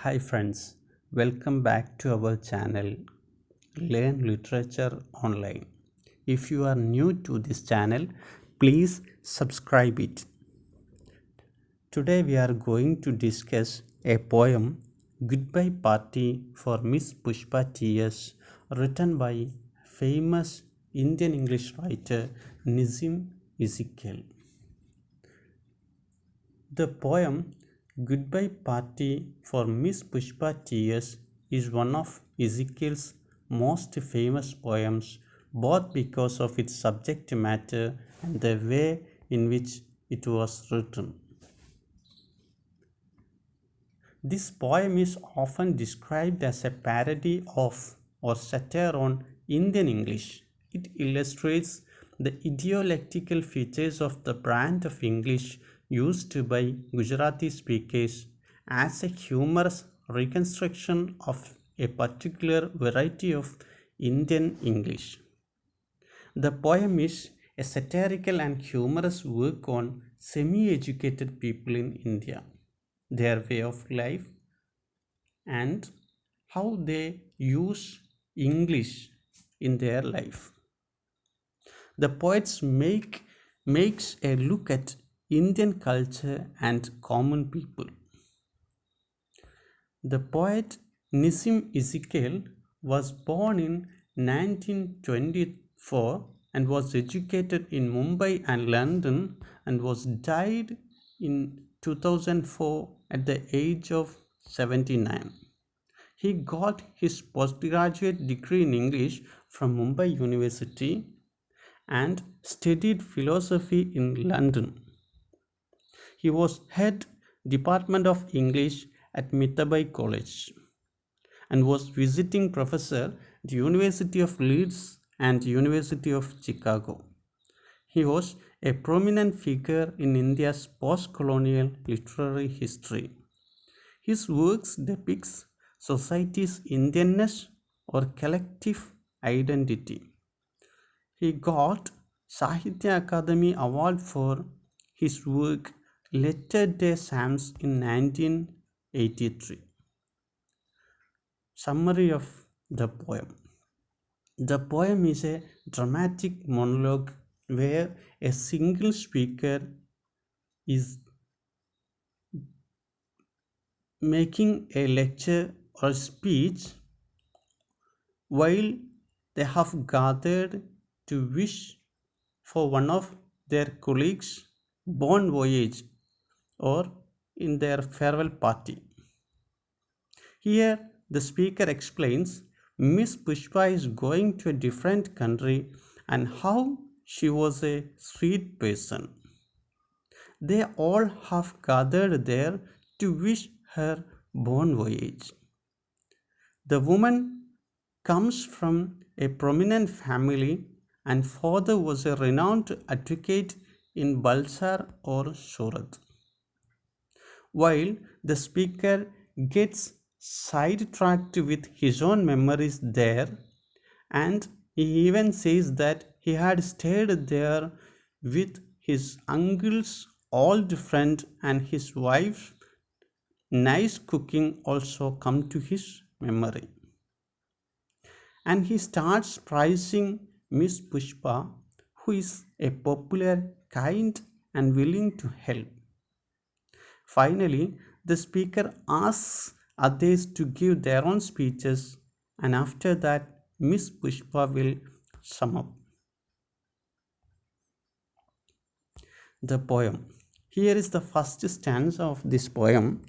Hi friends, welcome back to our channel Learn Literature Online. If you are new to this channel, please subscribe it. Today we are going to discuss a poem Goodbye Party for Miss Pushpa T.S. written by famous Indian English writer Nizim Ezekiel. The poem Goodbye Party for Miss Pushpa T.S. is one of Ezekiel's most famous poems, both because of its subject matter and the way in which it was written. This poem is often described as a parody of or satire on Indian English. It illustrates the ideological features of the brand of English used by Gujarati speakers as a humorous reconstruction of a particular variety of Indian English. The poem is a satirical and humorous work on semi educated people in India, their way of life, and how they use English in their life. The poets makes a look at Indian culture and common people. The poet Nissim Ezekiel was born in 1924 and was educated in Mumbai and London and was died in 2004 at the age of 79. He got his postgraduate degree in English from Mumbai University and studied philosophy in London. He was head Department of English at Mitabai College and was visiting professor at University of Leeds and University of Chicago. He was a prominent figure in India's post-colonial literary history. His works depicts society's Indianness or collective identity. He got Sahitya Akademi Award for his work Latter Day Saints in 1983. Summary of the poem. The poem is a dramatic monologue where a single speaker is making a lecture or speech while they have gathered to wish for one of their colleagues' bon voyage or in their farewell party. Here, the speaker explains Miss Pushpa is going to a different country and how she was a sweet person. They all have gathered there to wish her bon voyage. The woman comes from a prominent family and father was a renowned advocate in Balsar or Surat. While the speaker gets sidetracked with his own memories there, and he even says that he had stayed there with his uncle's old friend and his wife's nice cooking also come to his memory. And he starts praising Miss Pushpa, who is a popular, kind, and willing to help. Finally, the speaker asks others to give their own speeches, and after that, Miss Pushpa will sum up the poem. Here is the first stanza of this poem.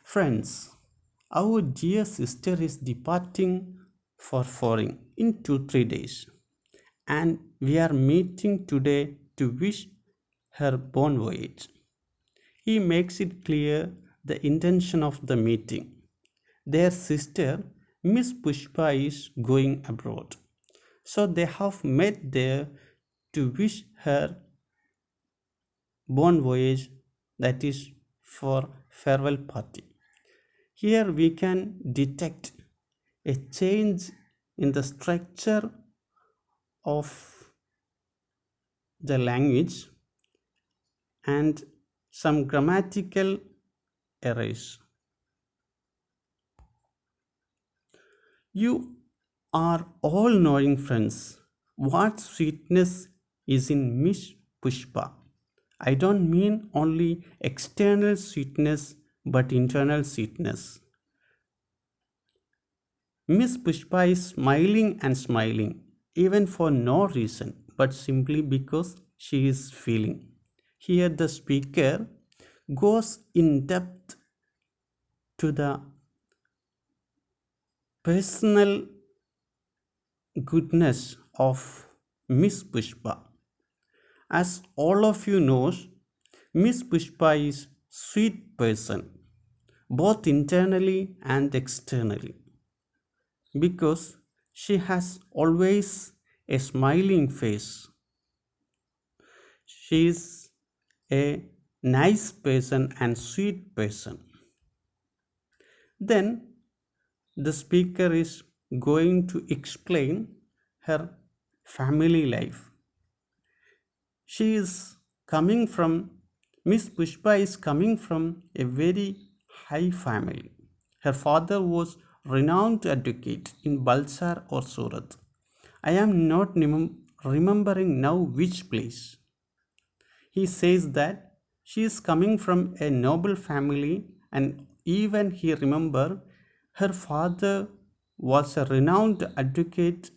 Friends, our dear sister is departing for foreign in 2-3 days, and we are meeting today to wish her bon voyage. He makes it clear the intention of the meeting. Their sister, Miss Pushpa, is going abroad. So they have met there to wish her bon voyage, that is for farewell party. Here we can detect a change in the structure of the language and some grammatical errors. You are all knowing friends. What sweetness is in Miss Pushpa? I don't mean only external sweetness but internal sweetness. Miss Pushpa is smiling and smiling, even for no reason, but simply because she is feeling. Here, the speaker goes in depth to the personal goodness of Miss Pushpa. As all of you know, Miss Pushpa is sweet person, both internally and externally, because she has always a smiling face. She is a nice person and sweet person. Then the speaker is going to explain her family life. She is coming from, Miss Pushpa is coming from a very high family. Her father was renowned advocate in Balsar or Surat. I am not remembering now which place. He says that she is coming from a noble family, and even he remember her father was a renowned advocate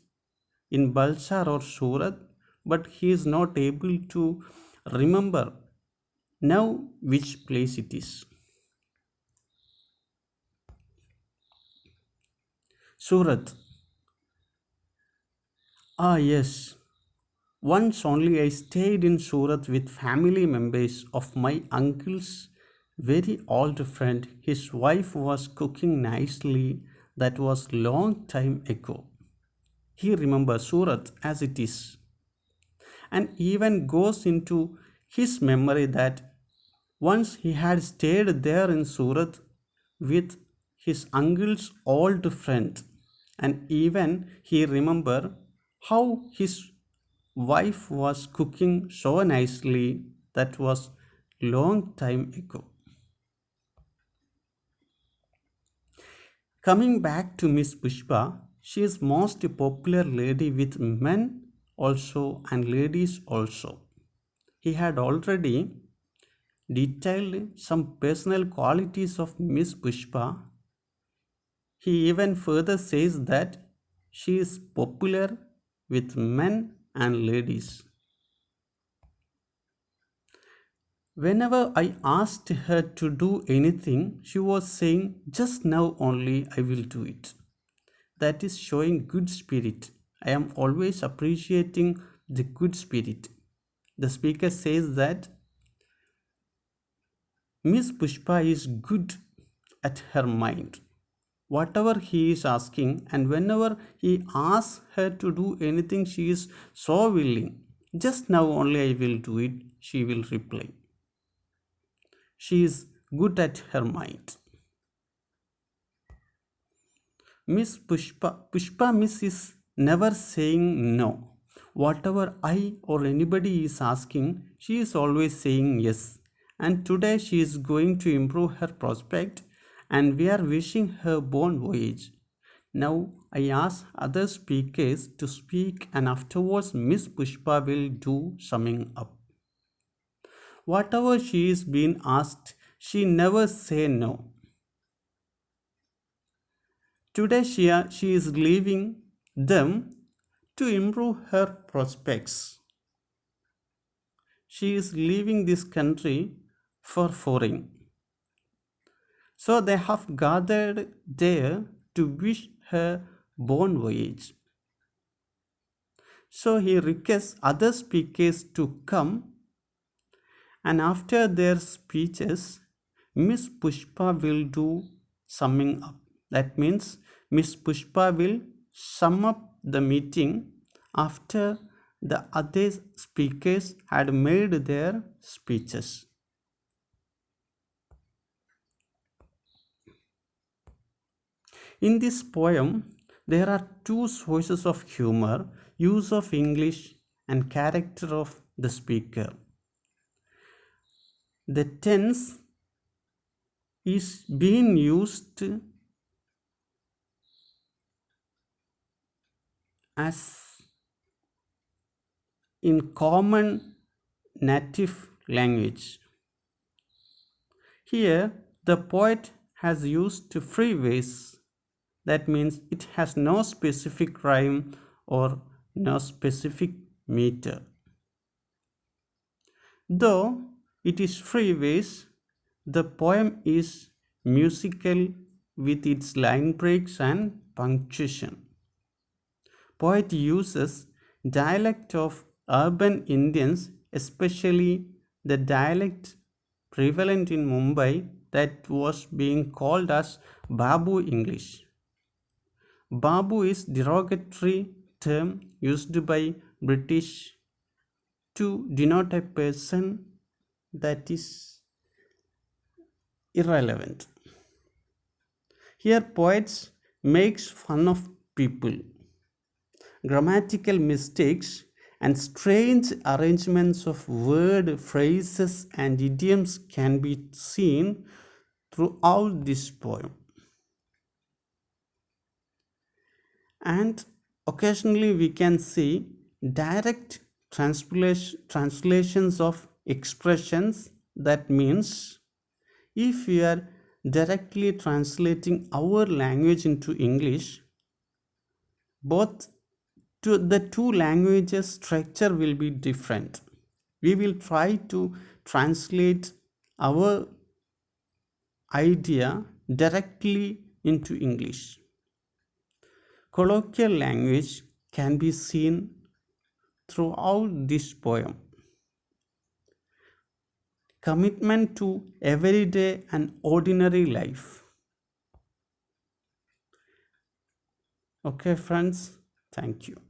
in Balsar or Surat, but he is not able to remember now which place it is. Surat. Ah, yes. Once only I stayed in Surat with family members of my uncle's very old friend. His wife was cooking nicely. That was long time ago. He remembers Surat as it is, and even goes into his memory that once he had stayed there in Surat with his uncle's old friend, and even he remember how his wife was cooking so nicely. That was long time ago. Coming back to Miss Pushpa, she is most popular lady with men also and ladies also. He had already detailed some personal qualities of Miss Pushpa. He even further says that she is popular with men and ladies. Whenever I asked her to do anything, she was saying, "Just now only I will do it." That is showing good spirit. I am always appreciating the good spirit. The speaker says that Miss Pushpa is good at her mind. Whatever he is asking, and whenever he asks her to do anything, she is so willing. "Just now only I will do it," she will reply. She is good at her mind. Pushpa Miss is never saying no. Whatever I or anybody is asking, she is always saying yes. And today she is going to improve her prospect, and we are wishing her bon voyage. Now I ask other speakers to speak, and afterwards Miss Pushpa will do summing up. Whatever she is being asked, she never say no. Today she is leaving them to improve her prospects. She is leaving this country for foreign. So they have gathered there to wish her bon voyage. So he requests other speakers to come, and after their speeches, Miss Pushpa will do summing up. That means Miss Pushpa will sum up the meeting after the other speakers had made their speeches. In this poem, there are two sources of humor: use of English and character of the speaker. The tense is being used as in common native language. Here, the poet has used freeways. That means it has no specific rhyme or no specific meter. Though it is freeways, the poem is musical with its line breaks and punctuation. Poet uses dialect of urban Indians, especially the dialect prevalent in Mumbai that was being called as Babu English. Babu is derogatory term used by British to denote a person that is irrelevant. Here poets makes fun of people. Grammatical mistakes and strange arrangements of word phrases and idioms can be seen throughout this poem. And occasionally we can see direct translations of expressions. That means if we are directly translating our language into English, both to the two languages structure will be different. We will try to translate our idea directly into English. Colloquial language can be seen throughout this poem. Commitment to everyday and ordinary life. Okay, friends, thank you.